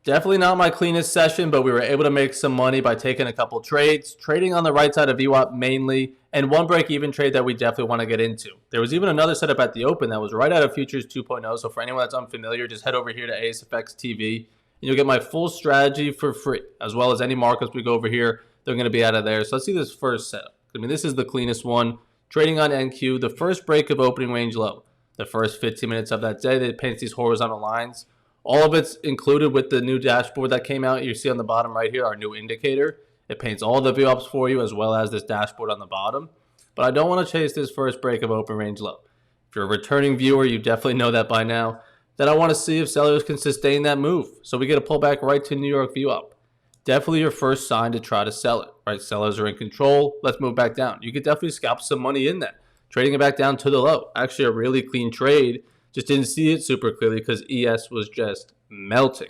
Definitely not my cleanest session, but we were able to make some money by taking a couple trades, trading on the right side of VWAP mainly, and one break-even trade that we definitely want to get into. There was even another setup at the open that was right out of Futures 2.0, so for anyone that's unfamiliar, just head over here to ASFX TV, and you'll get my full strategy for free, as well as any markups we go over here, they're going to be out of there. So let's see this first setup. I mean, this is the cleanest one. Trading on NQ, the first break of opening range low. The first 15 minutes of that day, they paint these horizontal lines. All of it's included with the new dashboard that came out. You see on the bottom right here, our new indicator. It paints all the VWAPs for you as well as this dashboard on the bottom. But I don't want to chase this first break of open range low. If you're a returning viewer, you definitely know that by now. Then I want to see if sellers can sustain that move. So we get a pullback right to New York VWAP. Definitely your first sign to try to sell it, right? Sellers are in control. Let's move back down. You could definitely scalp some money in that. Trading it back down to the low. Actually, a really clean trade. Just didn't see it super clearly because ES was just melting.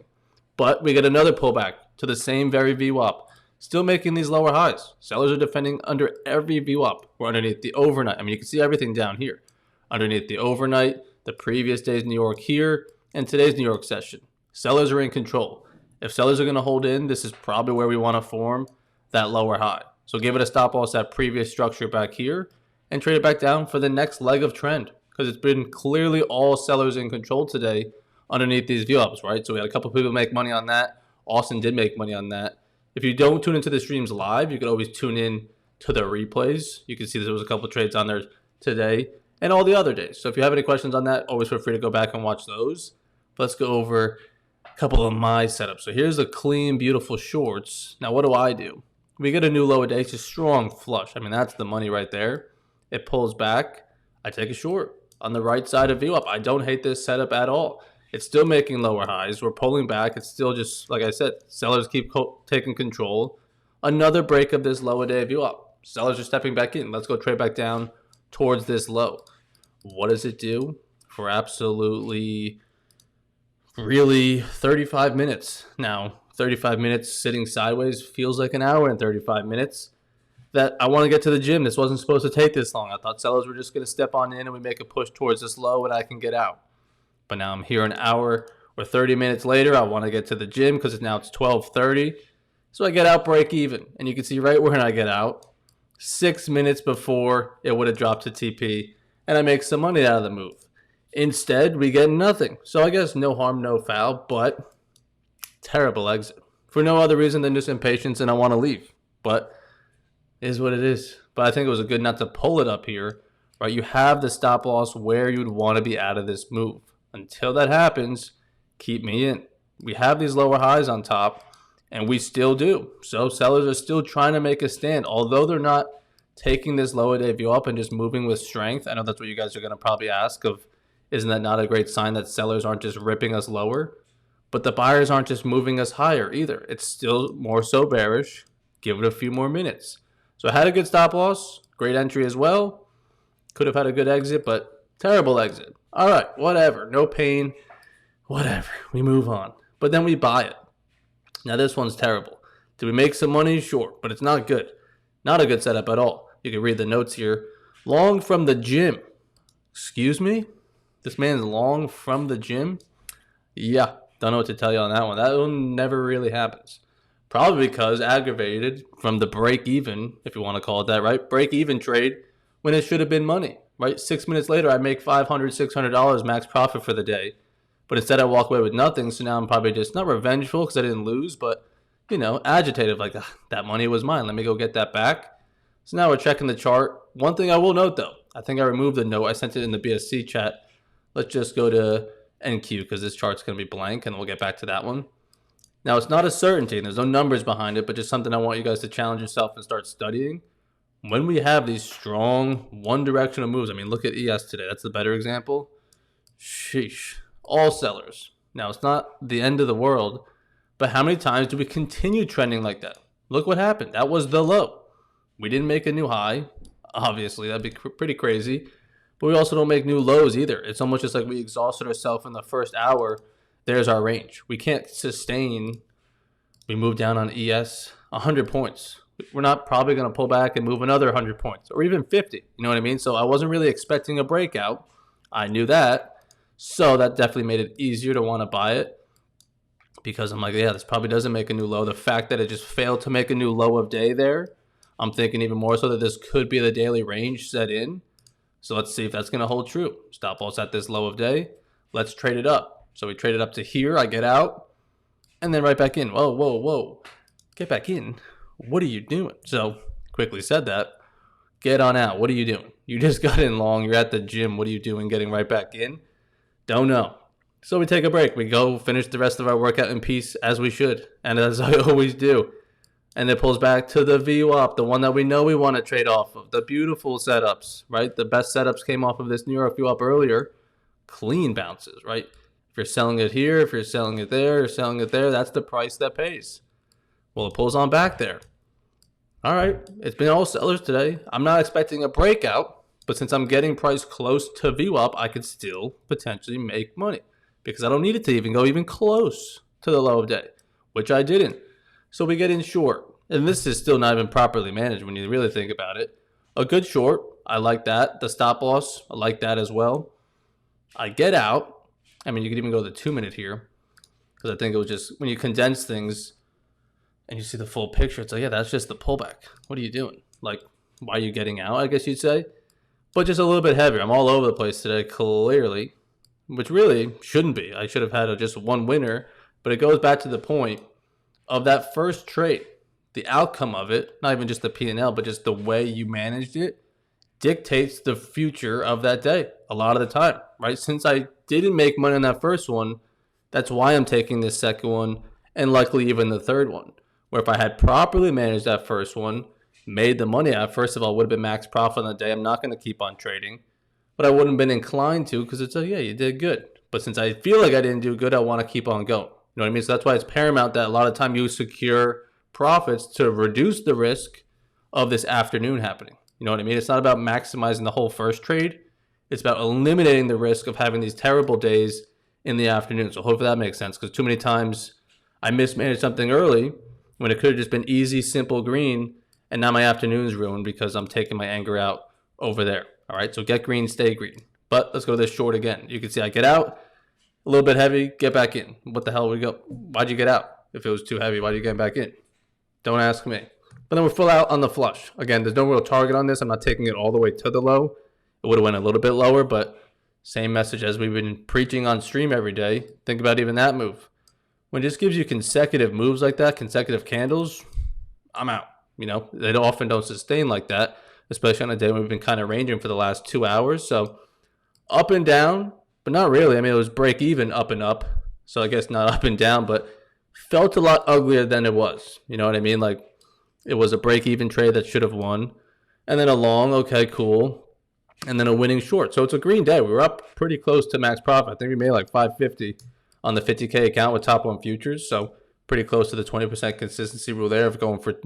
But we get another pullback to the same very VWAP. Still making these lower highs. Sellers are defending under every VWAP. We're underneath the overnight. I mean, you can see everything down here. Underneath the overnight, the previous day's New York here, and today's New York session. Sellers are in control. If sellers are going to hold in, this is probably where we want to form that lower high. So give it a stop loss at previous structure back here and trade it back down for the next leg of trend. Because it's been clearly all sellers in control today underneath these VWAPs, right? So we had a couple people make money on that. Austin did make money on that. If you don't tune into the streams live, you can always tune in to the replays. You can see there was a couple trades on there today and all the other days. So if you have any questions on that, always feel free to go back and watch those. But let's go over a couple of my setups. So here's the clean, beautiful shorts. Now, what do? We get a new low a day. It's a strong flush. I mean, that's the money right there. It pulls back. I take a short on the right side of VWAP. I don't hate this setup at all. It's still making lower highs. We're pulling back. It's still just, like I said, sellers keep taking control. Another break of this lower day VWAP. Sellers are stepping back in. Let's go trade back down towards this low. What does it do? For absolutely, really 35 minutes. Now, 35 minutes sitting sideways feels like an hour and 35 minutes. That I want to get to the gym. This wasn't supposed to take this long. I thought sellers were just going to step on in and we make a push towards this low and I can get out. But now I'm here an hour or 30 minutes later. I want to get to the gym because now it's 12:30. So I get out break even. And you can see right when I get out, 6 minutes before it would have dropped to TP. And I make some money out of the move. Instead, we get nothing. So I guess no harm, no foul. But terrible exit. For no other reason than just impatience and I want to leave. But is what it is. But I think it was a good not to pull it up here, right? You have the stop loss where you'd want to be out of this move. Until that happens, keep me in. We have these lower highs on top, and we still do. So sellers are still trying to make a stand, although they're not taking this lower day view up and just moving with strength. I know that's what you guys are going to probably ask of, isn't that not a great sign that sellers aren't just ripping us lower? But the buyers aren't just moving us higher either. It's still more so bearish. Give it a few more minutes. So I had a good stop loss, great entry as well. Could have had a good exit, but terrible exit. All right, whatever, no pain, whatever. We move on. But then we buy it. Now this one's terrible. Did we make some money? Sure, but it's not good. Not a good setup at all. You can read the notes here. Long from the gym. Excuse me? This man's long from the gym? Yeah, don't know what to tell you on that one. That one never really happens. Probably because aggravated from the break even, if you want to call it that, right? Break even trade when it should have been money, right? 6 minutes later, I make $500, $600 max profit for the day. But instead I walk away with nothing. So now I'm probably just not revengeful because I didn't lose, but, you know, agitated. Like, that money was mine. Let me go get that back. So now we're checking the chart. One thing I will note, though, I think I removed the note. I sent it in the BSC chat. Let's just go to NQ because this chart's going to be blank, and we'll get back to that one. Now, it's not a certainty, and there's no numbers behind it, but just something I want you guys to challenge yourself and start studying. When we have these strong one-directional moves, I mean, look at ES today. That's the better example. Sheesh. All sellers. Now, it's not the end of the world, but how many times do we continue trending like that? Look what happened. That was the low. We didn't make a new high. Obviously, that'd be pretty crazy. But we also don't make new lows either. It's almost just like we exhausted ourselves in the first hour. There's our range. We can't sustain. We move down on ES 100 points. We're not probably going to pull back and move another 100 points or even 50. You know what I mean? So I wasn't really expecting a breakout. I knew that. So that definitely made it easier to want to buy it. because I'm like, yeah, this probably doesn't make a new low. The fact that it just failed to make a new low of day there, I'm thinking even more so that this could be the daily range set in. So let's see if that's going to hold true. Stop loss at this low of day. Let's trade it up. So we trade it up to here. I get out and then right back in. Whoa, whoa, whoa. Get back in. What are you doing? So quickly said that. Get on out. What are you doing? You just got in long. You're at the gym. What are you doing getting right back in? Don't know. So we take a break. We go finish the rest of our workout in peace as we should. And as I always do. And it pulls back to the VWAP, the one that we know we want to trade off of. The beautiful setups, right? The best setups came off of this New York VWAP earlier. Clean bounces, right? If you're selling it here, if you're selling it there, you're selling it there, that's the price that pays. Well, it pulls on back there. All right, it's been all sellers today. I'm not expecting a breakout, but since I'm getting priced close to VWAP, I could still potentially make money because I don't need it to even go even close to the low of day, which I didn't. So we get in short, and this is still not even properly managed when you really think about it. A good short, I like that. The stop loss, I like that as well. I get out. I mean, you could even go to the 2 minute here because I think it was just when you condense things and you see the full picture, it's like, yeah, that's just the pullback. What are you doing? Like, why are you getting out, I guess you'd say? But just a little bit heavier. I'm all over the place today, clearly, which really shouldn't be. I should have had just one winner, but it goes back to the point of that first trade. The outcome of it, not even just the P&L, but just the way you managed it, dictates the future of that day a lot of the time, right? Since I didn't make money on that first one, that's why I'm taking this second one and likely even the third one. Where if I had properly managed that first one, made the money out, first of all, would have been max profit on the day. I'm not going to keep on trading, but I wouldn't have been inclined to because it's like, yeah, you did good. But since I feel like I didn't do good, I want to keep on going. You know what I mean? So that's why it's paramount that a lot of time you secure profits to reduce the risk of this afternoon happening. You know what I mean? It's not about maximizing the whole first trade. It's about eliminating the risk of having these terrible days in the afternoon. So hopefully that makes sense because too many times I mismanaged something early when it could have just been easy, simple green, and now my afternoon's ruined because I'm taking my anger out over there. All right, so get green, stay green. But let's go to this short again. You can see I get out. A little bit heavy, get back in. What the hell we go? Why'd you get out? If it was too heavy, why'd you get back in? Don't ask me. But then we're full out on the flush. Again, there's no real target on this. I'm not taking it all the way to the low. It would have went a little bit lower, but same message as we've been preaching on stream every day. Think about even that move. When it just gives you consecutive moves like that, consecutive candles, I'm out. You know, they often don't sustain like that, especially on a day when we've been kind of ranging for the last 2 hours. So up and down, but not really. I mean, it was break even up and up. So I guess not up and down, but felt a lot uglier than it was. You know what I mean? Like it was a break even trade that should have won. And then a long, okay, cool. And then a winning short. So it's a green day. We were up pretty close to max profit. I think we made like 550 on the 50K account with top one futures. So pretty close to the 20% consistency rule there of going for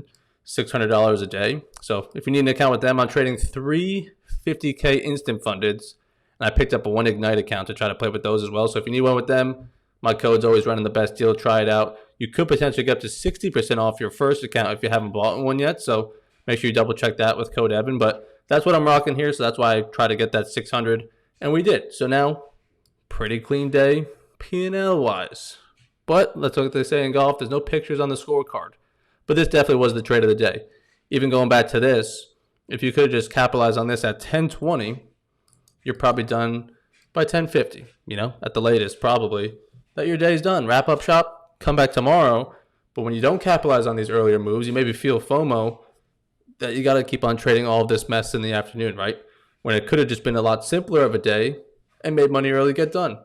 $600 a day. So if you need an account with them, I'm trading 3 50K instant fundeds. And I picked up a 1Ignite account to try to play with those as well. So if you need one with them, my code's always running the best deal. Try it out. You could potentially get up to 60% off your first account if you haven't bought one yet. So make sure you double check that with code Evan. But that's what I'm rocking here. So that's why I try to get that 600. And we did. So now, pretty clean day P&L wise. But let's look at what they say in golf. There's no pictures on the scorecard. But this definitely was the trade of the day. Even going back to this, if you could just capitalize on this at 1020, you're probably done by 1050, you know, at the latest, probably. That your day's done. Wrap up shop, come back tomorrow. But when you don't capitalize on these earlier moves, you maybe feel FOMO that you got to keep on trading all of this mess in the afternoon, right? When it could have just been a lot simpler of a day and made money early get done.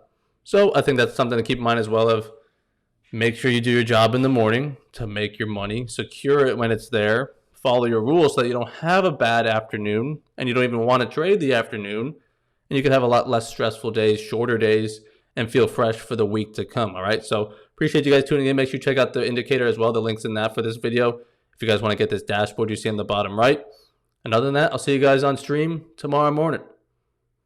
So I think that's something to keep in mind as well of make sure you do your job in the morning to make your money, secure it when it's there, follow your rules so that you don't have a bad afternoon and you don't even want to trade the afternoon. And you can have a lot less stressful days, shorter days, and feel fresh for the week to come, all right? So appreciate you guys tuning in. Make sure you check out the indicator as well. The link's in that for this video. If you guys want to get this dashboard you see on the bottom right. And other than that, I'll see you guys on stream tomorrow morning.